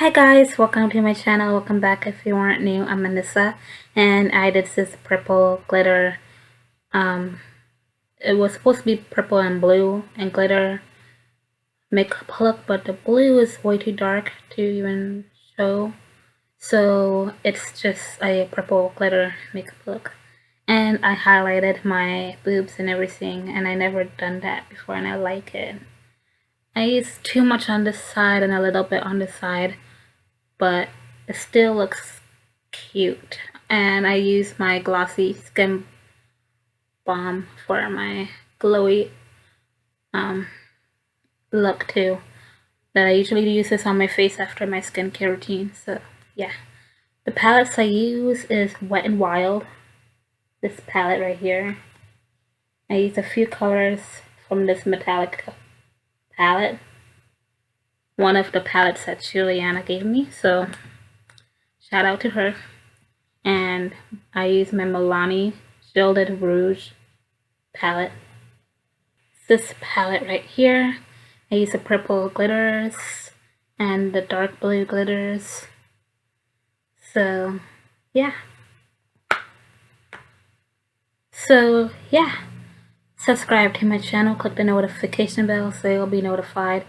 Hi guys, welcome to my channel. Welcome back. If you aren't new, I'm Annisa, and I did this purple glitter. It was supposed to be purple and blue and glitter makeup look, but the blue is way too dark to even show, so it's just a purple glitter makeup look. And I highlighted my boobs and everything, and I never done that before, and I like it. I used too much on this side and a little bit on this side, but it still looks cute. And I use my Glossy skin balm for my glowy look too. That I usually use this on my face after my skincare routine. So yeah, the palettes I use is Wet n Wild. This palette right here. I use a few colors from this metallic palette. One of the palettes that Juliana gave me, so shout out to her. And I use my Milani Gilded Rouge palette. This palette right here. I use the purple glitters and the dark blue glitters. So yeah. Subscribe to my channel, click the notification bell so you'll be notified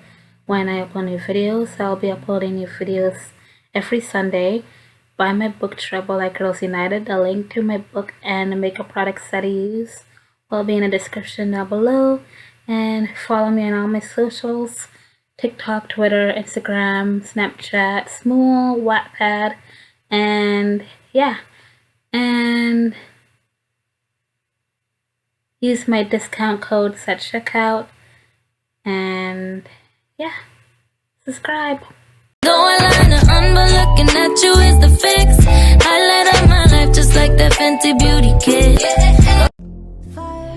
when I upload new videos. I'll be uploading new videos every Sunday. Buy my book Trouble Like Girls United. The link to my book and the makeup products that I use will be in the description down below. And follow me on all my socials: TikTok, Twitter, Instagram, Snapchat, Small, Wattpad, and yeah. And use my discount codes at checkout. And yeah, subscribe. Going line to but looking at you is the fix. Highlight of my life just like that Fenty Beauty kit.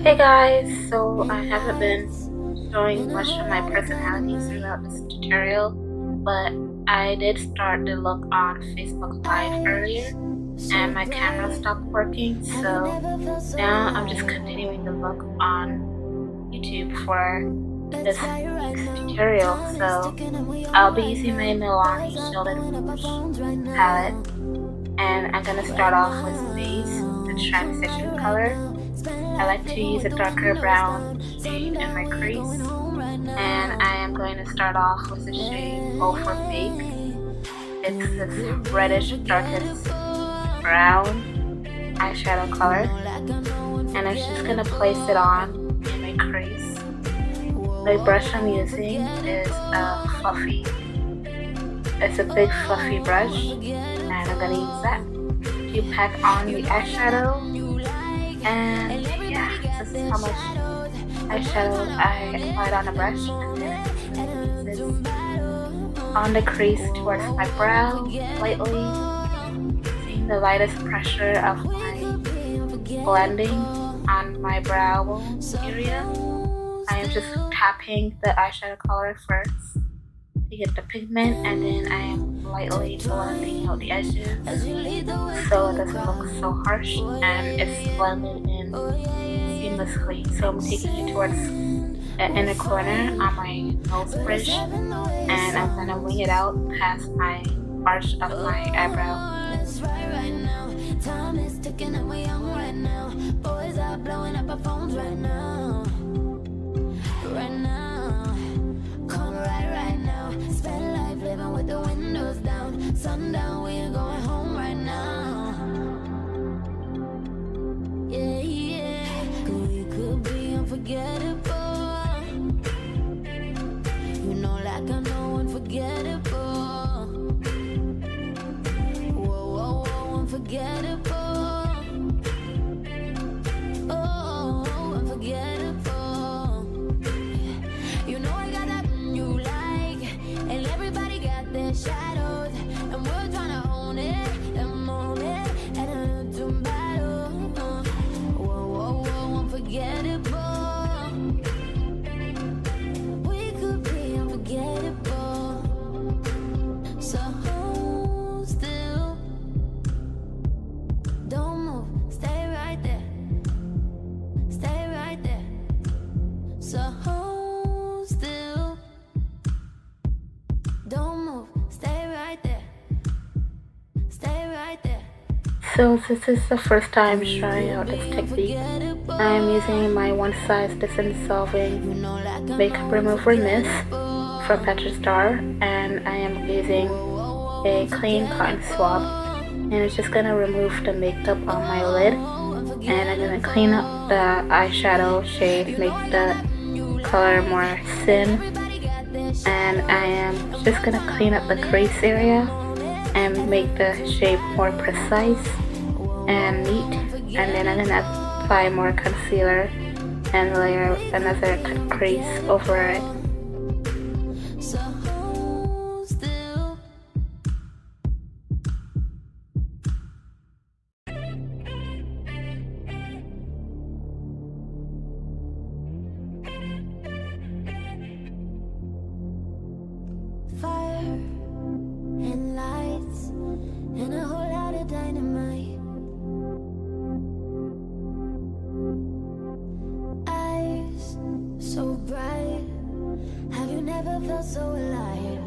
Hey guys, so I haven't been showing much of my personality throughout this tutorial, but I did start the look on Facebook Live earlier and my camera stopped working, so now I'm just continuing the look on YouTube for this tutorial. So I'll be using my Milani Gilded Rouge palette, and I'm gonna start off with base, the transition color. I like to use a darker brown shade in my crease, and I am going to start off with the shade Go for Fake. It's this reddish darkest brown eyeshadow color, and I'm just going to place it on in my crease. The brush I'm using is it's a big fluffy brush, and I'm going to use that to pack on the eyeshadow. And yeah, this is how much eyeshadow I applied on the brush, and then this on the crease towards my brow, lightly using the lightest pressure of my blending on my brow area. I am just tapping the eyeshadow color first to get the pigment, and then I am lightly blending out the edges so it doesn't look so harsh and it's blended in seamlessly. So I'm taking it towards the inner corner on my nose bridge, and I'm gonna wing it out past my arch of my eyebrow. Time is ticking and we on right now. Boys are blowing up our phones right now. Right now. Come right now. Spend life living with the windows down. Sundown, we are going home right now. Yeah, yeah. We could be unforgettable. You know, like I know unforgettable. Whoa, whoa, whoa, unforgettable. Oh, unforgettable. You know I got that you like, and everybody got their shadows, and we're trying to So this is the first time trying out this technique. I am using my One Size Dissolving Makeup Remover Mist from Petra Star, and I am using a clean cotton swab, and it's just gonna remove the makeup on my lid, and I'm gonna clean up the eyeshadow shade, make the color more thin, and I am just gonna clean up the crease area and make the shape more precise and neat, and then I'm gonna apply more concealer and layer another crease over it. Fire and lights and a whole lot of dynamite. Eyes so bright, have you never felt so alive?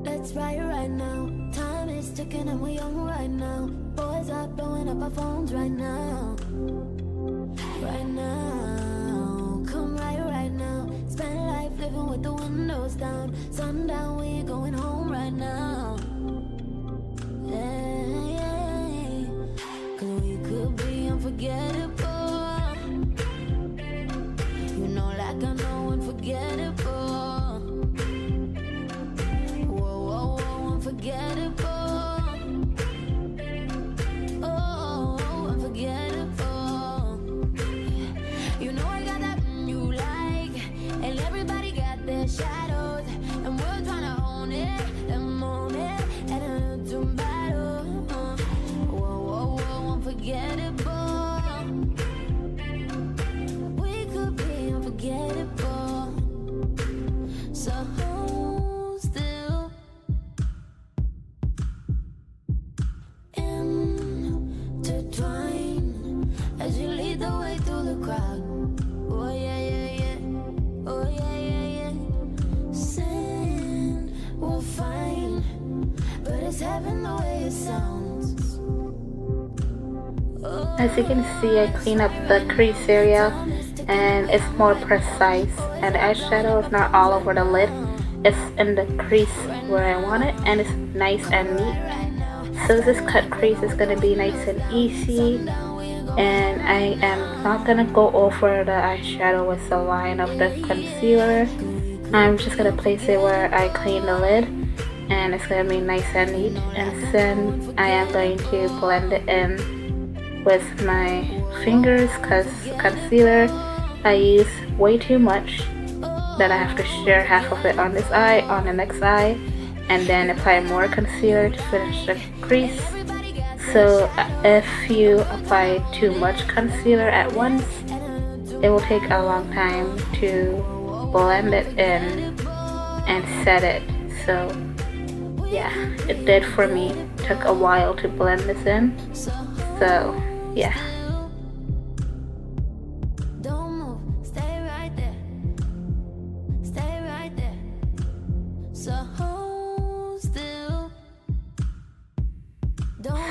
Let's ride right now. Time is ticking and we're young right now. Boys are blowing up our phones right now. Right now, come right now. Spend life living with the windows down. Sundown, we ain't going home right now. Yeah, yeah. 'Cause we could be unforgettable. You know, like I know unforgettable. Whoa, whoa, whoa, unforgettable. Oh, unforgettable. You know I got that you like, and everybody got their shadows, and we're tryna own it, and moment, and a to battle. Whoa, whoa, whoa, unforgettable. We could be unforgettable. So still intertwine as you lead the way through the crowd. Oh yeah, yeah, yeah. Oh yeah, yeah, yeah. Sin will find, but it's heaven the way it sounds. Oh, As you can see, I clean up the crease area and it's more precise, and the eyeshadow is not all over the lid, it's in the crease where I want it, and it's nice and neat. So this cut crease is going to be nice and easy, and I am not going to go over the eyeshadow with the line of the concealer. I'm just going to place it where I clean the lid, and it's going to be nice and neat, and then I am going to blend it in with my fingers, because concealer I use way too much that I have to share half of it on this eye, on the next eye, and then apply more concealer to finish the crease. So if you apply too much concealer at once, it will take a long time to blend it in and set it. So yeah, it did for me. It took a while to blend this in. So yeah.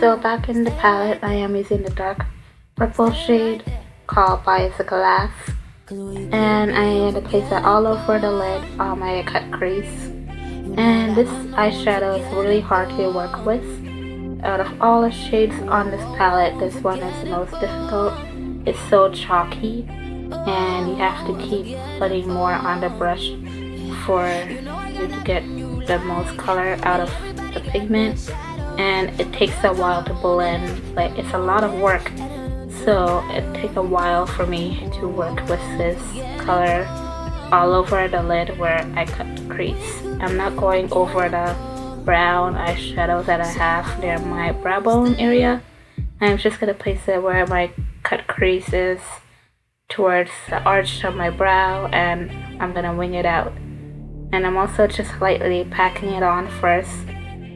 So back in the palette, I am using the dark purple shade called By the Glass, and I am going to place that all over the lid on my cut crease. And this eyeshadow is really hard to work with. Out of all the shades on this palette, this one is the most difficult. It's so chalky, and you have to keep putting more on the brush for you to get the most color out of the pigment, and it takes a while to blend. Like, it's a lot of work, so it takes a while for me to work with this color all over the lid where I cut the crease. I'm not going over the brown eyeshadow that I have near my brow bone area. I'm just gonna place it where my cut crease is, towards the arch of my brow, and I'm gonna wing it out. And I'm also just lightly packing it on first,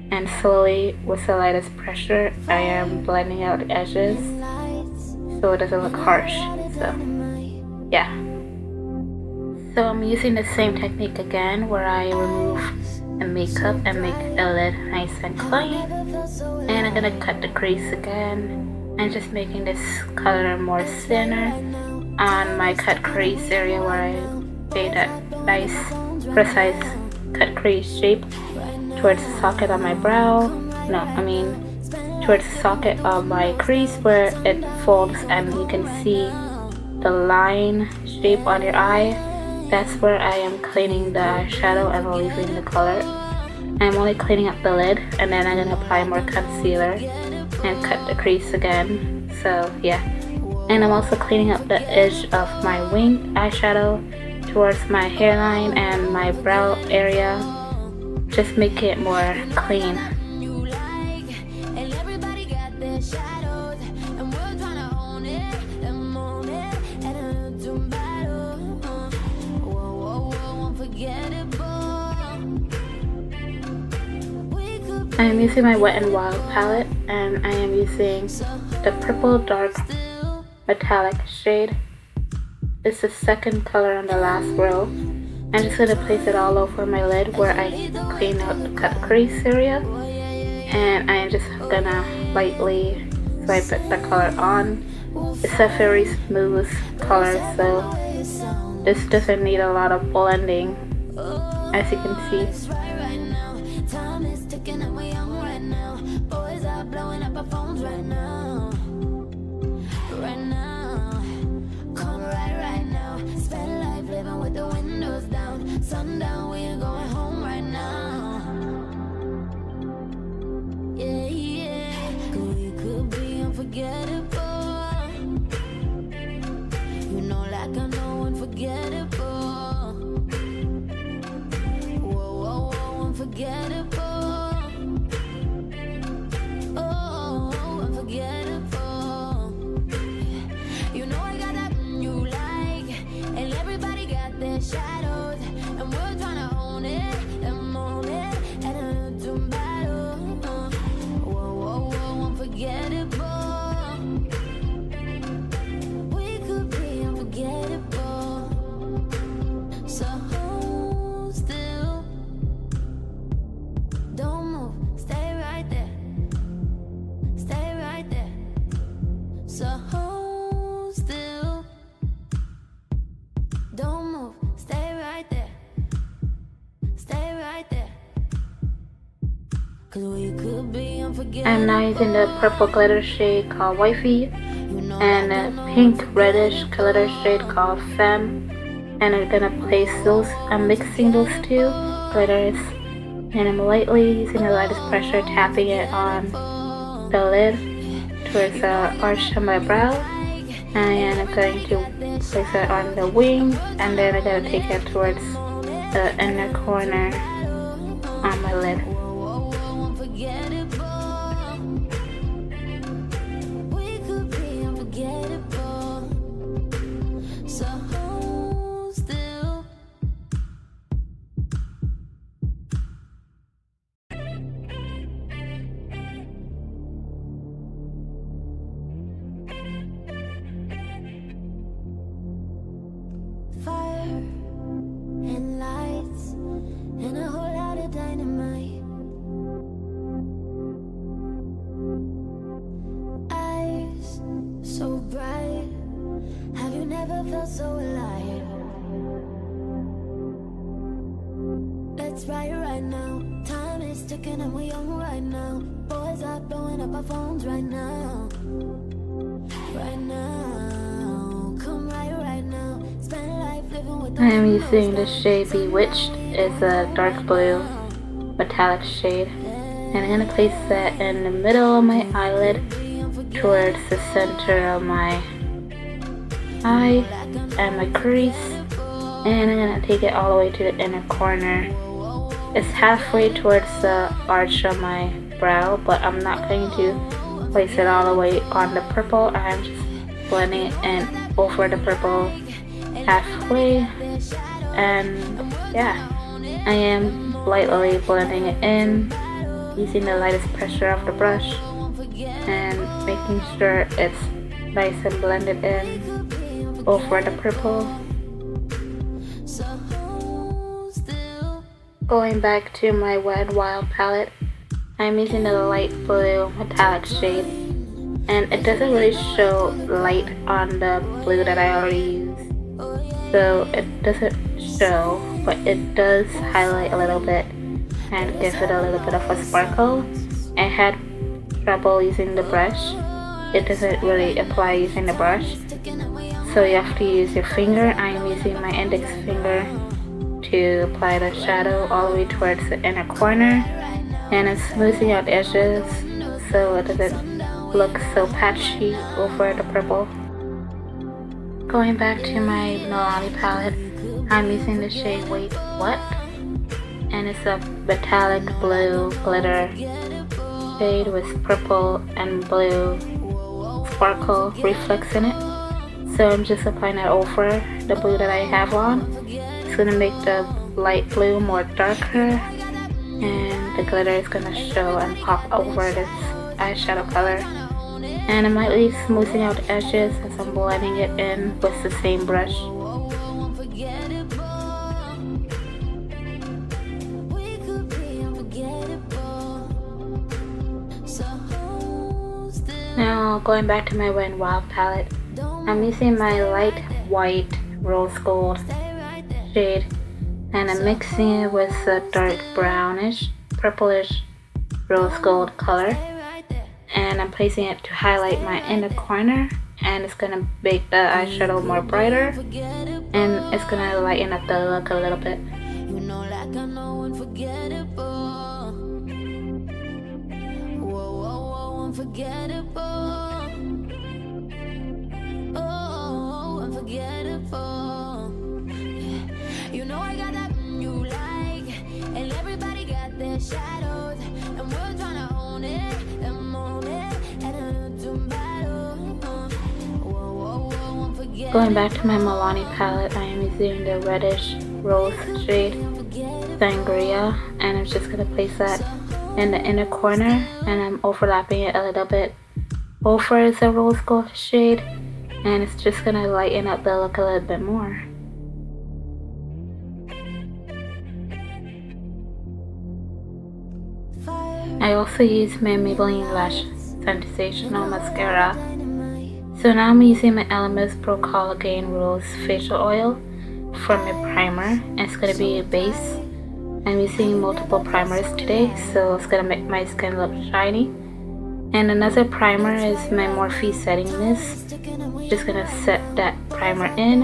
and slowly, with the lightest pressure, I am blending out the edges so it doesn't look harsh. So yeah. So I'm using the same technique again, where I remove and makeup and make the lid nice and clean. And I'm gonna cut the crease again and just making this color more thinner on my cut crease area where I made that nice precise cut crease shape towards the socket of my brow. No, I mean towards the socket of my crease where it folds and you can see the line shape on your eye. That's where I am cleaning the eyeshadow and relieving the color. I'm only cleaning up the lid and then I'm gonna apply more concealer and cut the crease again. So yeah, and I'm also cleaning up the edge of my wing eyeshadow towards my hairline and my brow area, just make it more clean. I am using my Wet n Wild palette and I am using the Purple Dark Metallic shade. It's the second color on the last row. I'm just going to place it all over my lid where I clean out the cut crease area. And I am just going to lightly swipe the color on. It's a very smooth color, so this doesn't need a lot of blending, as you can see. Sundown, we ain't going home right now. Yeah, yeah. We could be unforgettable. You know, like I know unforgettable. Whoa, whoa, whoa, unforgettable. Oh, unforgettable. You know I got that you like, and everybody got their shadows. And we're tryna own it and own it and do battle. Whoa, whoa, whoa, unforgettable. We could be unforgettable. So hold still. Don't move, stay right there. Stay right there. So hold still. Don't move, stay right there. I'm now using the purple glitter shade called Wifey and a pink reddish glitter shade called Femme, and I'm gonna place those, I'm mixing those two glitters and I'm lightly using the lightest pressure tapping it on the lid towards the arch of my brow, and I'm going to place it on the wing and then I'm going to take it towards the inner corner on my lid. And lights and a whole lot of dynamite. Eyes so bright. Have you never felt so alive? Let's ride right now. Time is ticking and we're young right now. Boys are blowing up our phones right now. Right now. Come right now. Spend life living with the I am using the shade Bewitched. It's a dark blue metallic shade, and I'm going to place that in the middle of my eyelid towards the center of my eye and my crease, and I'm going to take it all the way to the inner corner. It's halfway towards the arch of my brow, but I'm not going to place it all the way on the purple. I'm just blending it in over the purple halfway, and yeah, I am lightly blending it in using the lightest pressure of the brush and making sure it's nice and blended in over the purple. Going back to my Wet n Wild palette, I'm using the light blue metallic shade, and it doesn't really show light on the blue that I already used, so it doesn't show, but it does highlight a little bit and give it a little bit of a sparkle. I had trouble using the brush. It doesn't really apply using the brush, so you have to use your finger. I am using my index finger to apply the shadow all the way towards the inner corner, and I'm smoothing out edges so it doesn't look so patchy over the purple. Going back to my Milani palette, I'm using the shade Wait What, and it's a metallic blue glitter shade with purple and blue sparkle reflex in it. So I'm just applying that over the blue that I have on. It's gonna make the light blue more darker, and the glitter is gonna show and pop over this eyeshadow color. And I'm lightly smoothing out the edges as I'm blending it in with the same brush. Now going back to my Wet n Wild palette, I'm using my light white rose gold shade, and I'm mixing it with a dark brownish, purplish rose gold color, and I'm placing it to highlight my inner corner, and it's gonna make the eyeshadow more brighter, and it's gonna lighten up the look a little bit. You know I got that you like, and everybody got their shadows, and we're tryna own it, and own it, and do battle. Going back to my Milani palette, I am using the reddish rose shade Sangria, and I'm just gonna place that in the inner corner, and I'm overlapping it a little bit over the rose gold shade, and it's just gonna lighten up the look a little bit more. I also use my Maybelline Lash Sensational Mascara. So now I'm using my Elemis Pro Collagen Rose Facial Oil from my primer, and it's going to be a base. I'm using multiple primers today, so it's going to make my skin look shiny. And another primer is my Morphe Setting Mist. Just going to set that primer in,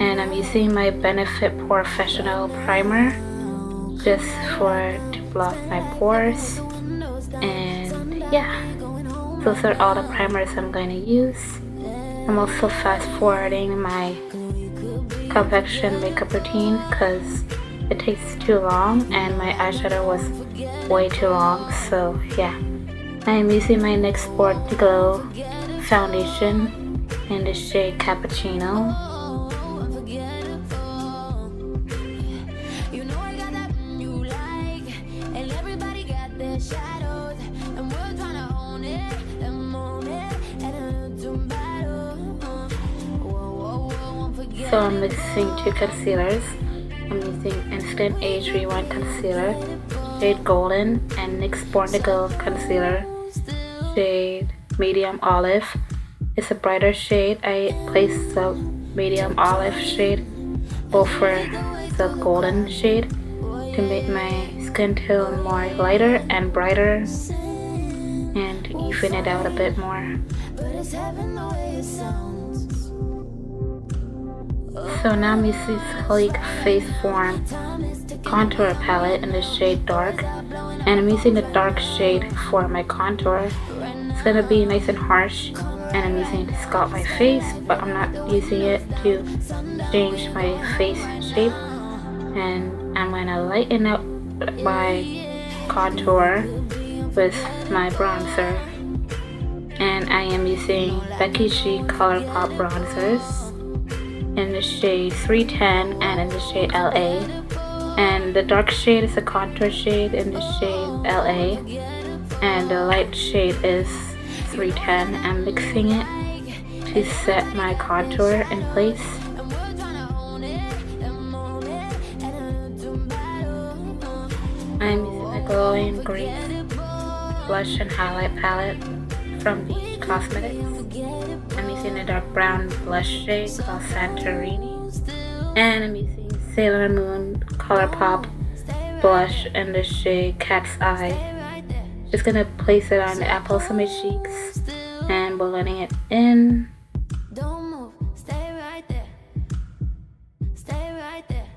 and I'm using my Benefit Professional Primer just to block my pores. And yeah, those are all the primers I'm going to use. I'm also fast forwarding my convection makeup routine because it takes too long and my eyeshadow was way too long. So yeah, I'm using my NYX Sport Glow foundation in the shade Cappuccino. So I'm mixing two concealers. I'm using Instant Age Rewind Concealer, shade Golden, and NYX Born to Glow Concealer, shade Medium Olive. It's a brighter shade. I placed the Medium Olive shade over the Golden shade to make my skin tone more lighter and brighter and even it out a bit more. So now I'm using Sleek Face Form Contour Palette in the shade Dark, and I'm using the dark shade for my contour. It's gonna be nice and harsh, and I'm using it to sculpt my face, but I'm not using it to change my face shape. And I'm gonna lighten up my contour with my bronzer, and I am using Becky G ColourPop bronzers in the shade 310 and in the shade LA, and the dark shade is a contour shade in the shade LA, and the light shade is 310. I'm mixing it to set my contour in place. I'm using my glowing grease blush and highlight palette from Beach Cosmetics. I'm using a dark brown blush shade called Santorini, and I'm using Sailor Moon Colourpop blush in the shade Cat's Eye. Just gonna place it on the apples of my cheeks and blending it in. Don't move, stay right there. Stay right there.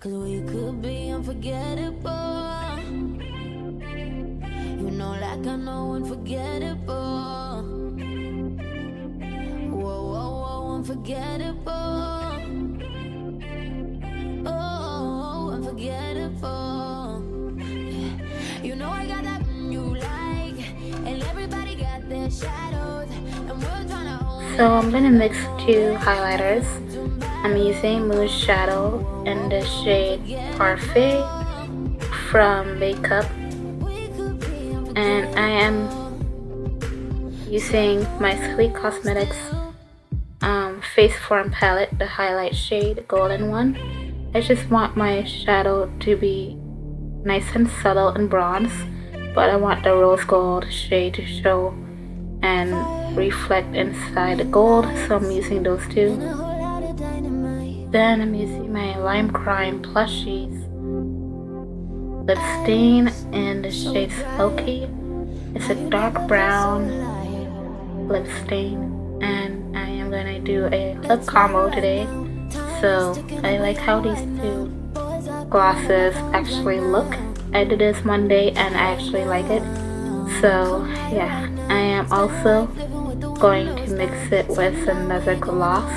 Cause we could be unforgettable. You know, like I know unforgettable. Whoa, whoa, whoa, unforgettable. Oh, unforgettable. Yeah. You know I got that you like, and everybody got their shadows, and we're trying to. So I'm gonna mix two highlighters. I'm using Moon Shadow in the shade Parfait from Makeup, and I am using my Sweet Cosmetics Face Form palette, the highlight shade, the golden one. I just want my shadow to be nice and subtle and bronze, but I want the rose gold shade to show and reflect inside the gold, so I'm using those two. Then I'm using my Lime Crime Plushies lip stain in the shade Smoky. It's a dark brown lip stain, and I am gonna do a lip combo today. So I like how these two glosses actually look. I did this Monday and I actually like it. So yeah, I am also going to mix it with another gloss.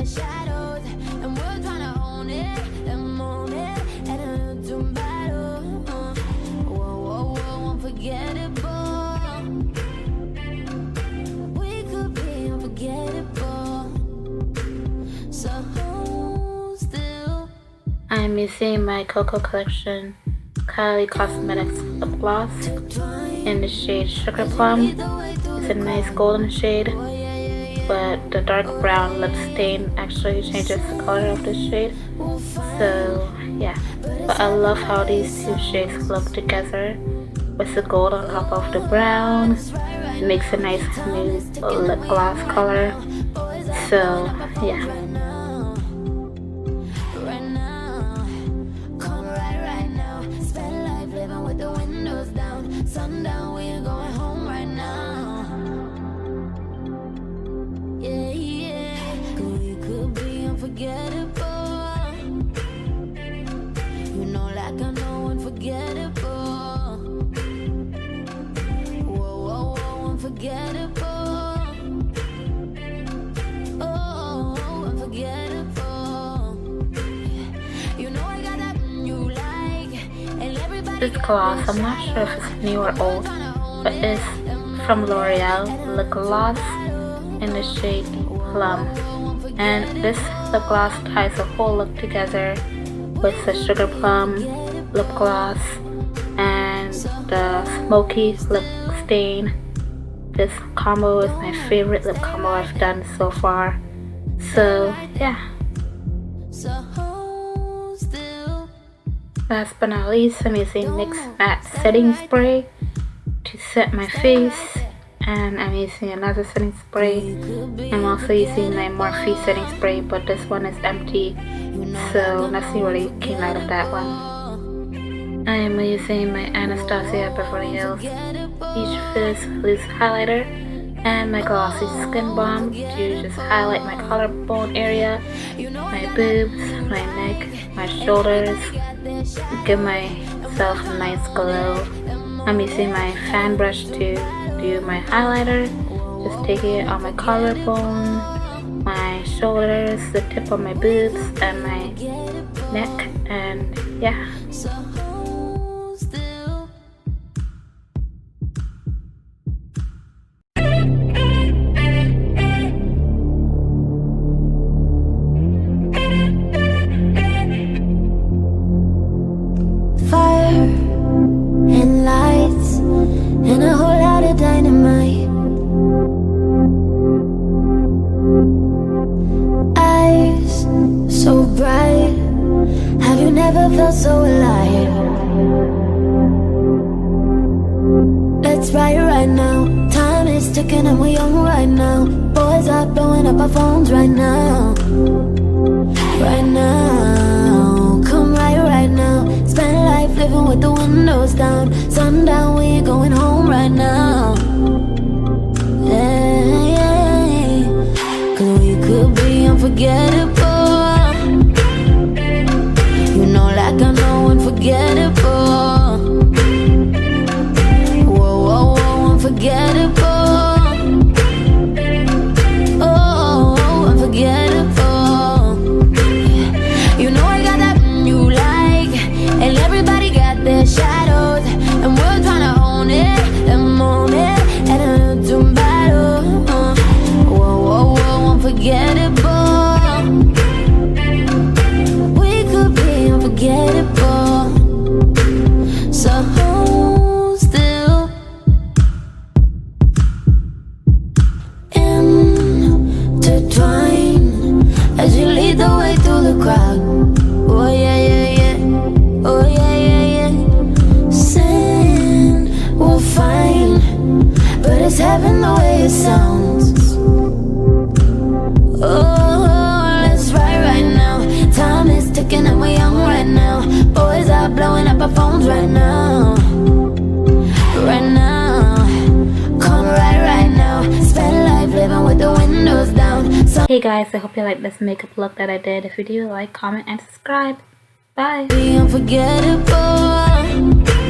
Shadows, and we're trying to own it and moan it and to battle. Whoa, whoa, whoa, unforgettable. We could be unforgettable. So still. I'm using my Coco Collection Kylie Cosmetics lip gloss in the shade Sugar Plum. It's a nice golden shade, but the dark brown lip stain actually changes the color of the shade. So yeah, but I love how these two shades look together with the gold on top of the brown. It makes a nice nude lip gloss color. So yeah. Sundown, we ain't going home right now. Yeah, yeah. We could be unforgettable. You know, like I know unforgettable. Whoa, whoa, whoa, unforgettable. Oh, unforgettable. You know I got that you like, and everybody. This gloss, I'm not sure if it's new or old, but it's from L'Oreal lip gloss in the shade Plum. And this lip gloss ties the whole look together with the Sugar Plum lip gloss and the smoky lip stain. This combo is my favorite lip combo I've done so far. So yeah. Last but not least, I'm using NYX Matte Setting Spray to set my face, and I'm using another setting spray. I'm also using my Morphe setting spray, but this one is empty, so nothing really came out of that one. I am using my Anastasia Beverly Hills Peach Fizz Loose Highlighter and my Glossy Skin Balm to just highlight my collarbone area, my boobs, my neck, my shoulders, give myself a nice glow. I'm using my fan brush to do my highlighter, just taking it on my collarbone, my shoulders, the tip of my boobs, and my neck, and yeah. never felt so alive. Let's ride right now. Time is ticking and we're young right now. Boys are blowing up our phones right now. Right now, come right now. Spend life living with the windows down. Sundown, we ain't going home right now. Yeah, cause we could be unforgettable. You know, like I know unforgettable. Whoa, whoa, whoa, unforgettable. Oh, unforgettable. You know I got that you like, and everybody got their shadows, and we're tryna own it, the moment, and a little battle. Whoa, whoa, whoa, unforgettable. We could be unforgettable. So hold still, intertwine as you lead the way through the crowd. Oh yeah, yeah, yeah. Oh yeah, yeah, yeah. Sin will find, but it's heaven the way it sounds. Oh, let's ride right now. Time is ticking and we're young right now. Boys are blowing up our phones right now. Right now, come right now. Spend life living with the windows down. Hey guys, I hope you like this makeup look that I did. If you do, like, comment, and subscribe. Bye. Be unforgettable.